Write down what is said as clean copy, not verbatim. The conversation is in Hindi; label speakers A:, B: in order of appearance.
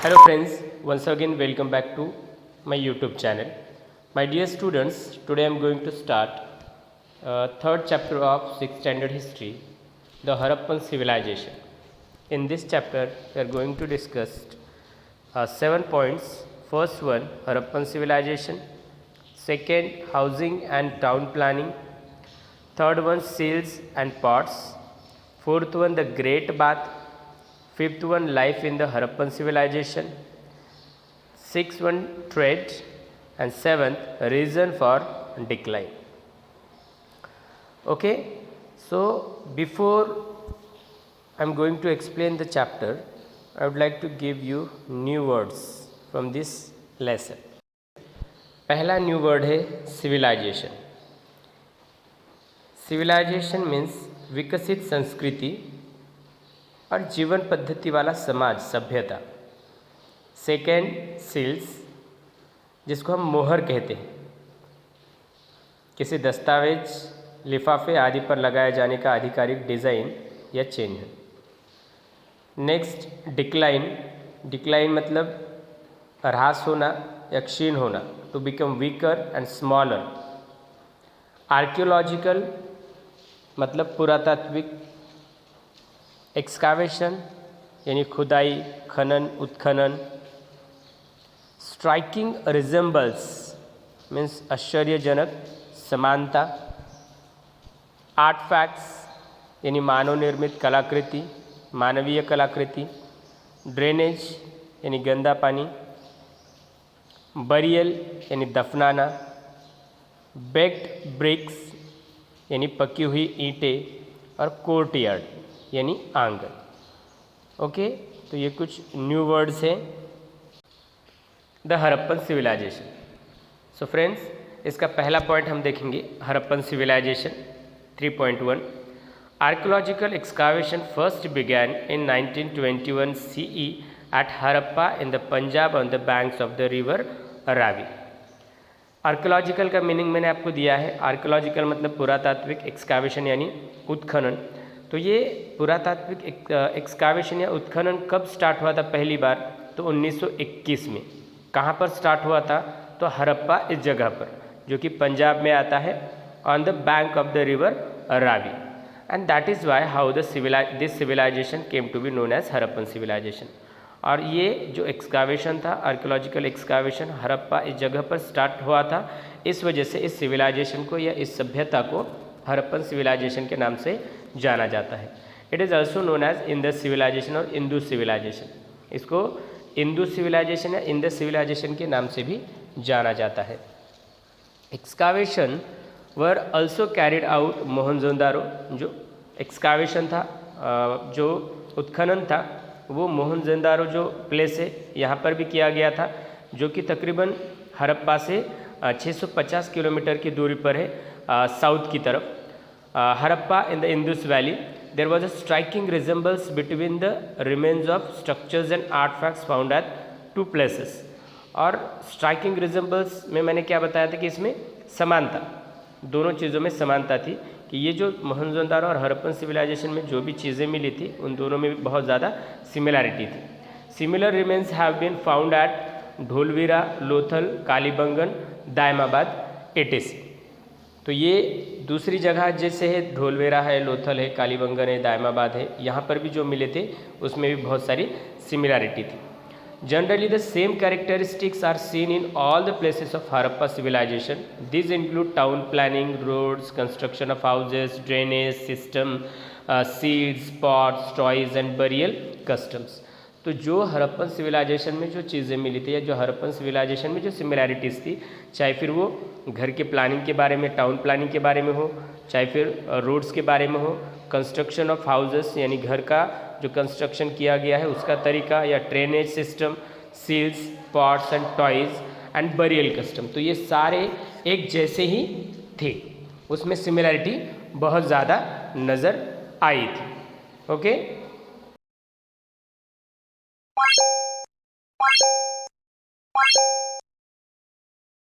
A: Hello friends, once again welcome back to my YouTube channel. My dear students, today I am going to start third chapter of 6th standard history, the Harappan civilization. In this chapter, we are going to discuss 7 points. First one, Harappan civilization. Second, housing and town planning. Third one, seals and pots. Fourth one, the Great Bath. Fifth one, life in the Harappan civilization. Sixth one, trade. And seventh, reason for decline. Okay, so before I am going to explain the chapter, I would like to give you new words from this lesson. पहला न्यू वर्ड है सिविलाइजेशन. सिविलाइजेशन मीन्स विकसित संस्कृति और जीवन पद्धति वाला समाज, सभ्यता. सेकेंड, सील्स, जिसको हम मोहर कहते हैं, किसी दस्तावेज, लिफाफे आदि पर लगाए जाने का आधिकारिक डिज़ाइन या चिन्ह. Next, decline. डिक्लाइन मतलब ह्रास होना या क्षीण होना, to become weaker and smaller. Archaeological मतलब पुरातात्विक. एक्सकावेशन यानी खुदाई, खनन, उत्खनन. स्ट्राइकिंग रिजेंबल्स मीन्स आश्चर्यजनक, समानता. आर्टफैक्ट्स यानी मानव निर्मित कलाकृति, मानवीय कलाकृति. ड्रेनेज यानी गंदा पानी. बरियल यानी दफनाना. बेक्ड ब्रिक्स यानी पकी हुई ईंटें. और कोर्टयार्ड यानी आंगन. ओके, तो ये कुछ न्यू वर्ड्स हैं. The Harappan civilization. So friends, इसका पहला पॉइंट हम देखेंगे, Harappan civilization 3.1. Archaeological excavation first began in 1921 CE at Harappa in the Punjab on the banks of the river Ravi. Archaeological का मीनिंग मैंने आपको दिया है. आर्कियोलॉजिकल मतलब पुरातात्विक, एक्सकावेशन यानी उत्खनन. तो ये पुरातात्विक एक्सकावेशन या उत्खनन कब स्टार्ट हुआ था पहली बार? तो 1921 में. कहाँ पर स्टार्ट हुआ था? तो हरप्पा इस जगह पर, जो कि पंजाब में आता है, on the bank of the river Ravi. And that is why how this civilization came to be known as Harappan civilization. और ये जो एक्सकावेशन था, आर्कियोलॉजिकल एक्सकावेशन, हरप्पा इस जगह पर स्टार्ट हुआ था. इस वजह से इस सिविलाइजेशन को या इस सभ्यता को हरप्पन सिविलाइजेशन के नाम से जाना जाता है. It is also known as Indus civilization और इंदुस सिविलाइजेशन. इसको इंदुस सिविलाइजेशन या इंदस सिविलाइजेशन के नाम से भी जाना जाता है. Excavation were also carried out Mohenjodaro. जो एक्सकावेशन था, जो उत्खनन था, वो मोहनजोदारो जो प्लेस है यहाँ पर भी किया गया था, जो कि तकरीबन हरप्पा से 650 किलोमीटर की दूरी पर है, साउथ की तरफ. Harappa in the Indus valley. There was a striking resemblance between the remains of structures and artefacts found at two places. और स्ट्राइकिंग रिजेंबल्स में मैंने क्या बताया था कि इसमें समानता, दोनों चीज़ों में समानता थी, कि ये जो मोहनजोदारो और हरप्पन सिविलाइजेशन में जो भी चीज़ें मिली थी, उन दोनों में भी बहुत ज़्यादा सिमिलैरिटी थी. Similar remains have been found at Dholavira, Lothal, Kalibangan, Daimabad, etc. तो ये दूसरी जगह जैसे है, ढोलवेरा है, लोथल है, कालीबंगन है, दायमाबाद है, यहाँ पर भी जो मिले थे उसमें भी बहुत सारी सिमिलैरिटी थी. Generally the same characteristics are seen in all the places of Harappa civilization. This include town planning, roads, construction of houses, drainage system, seeds, pots, toys and burial customs. तो जो हरप्पन सिविलाइजेशन में जो चीज़ें मिली थी, या जो हरप्पन सिविलाइजेशन में जो सिमिलैरिटीज़ थी, चाहे फिर वो घर के प्लानिंग के बारे में, टाउन प्लानिंग के बारे में हो, चाहे फिर रोड्स के बारे में हो, कंस्ट्रक्शन ऑफ हाउसेस यानी घर का जो कंस्ट्रक्शन किया गया है उसका तरीका, या drainage system, seals, pots and toys and burial custom, तो ये सारे एक जैसे ही थे. उसमें सिमिलैरिटी बहुत ज़्यादा नज़र आई थी. ओके.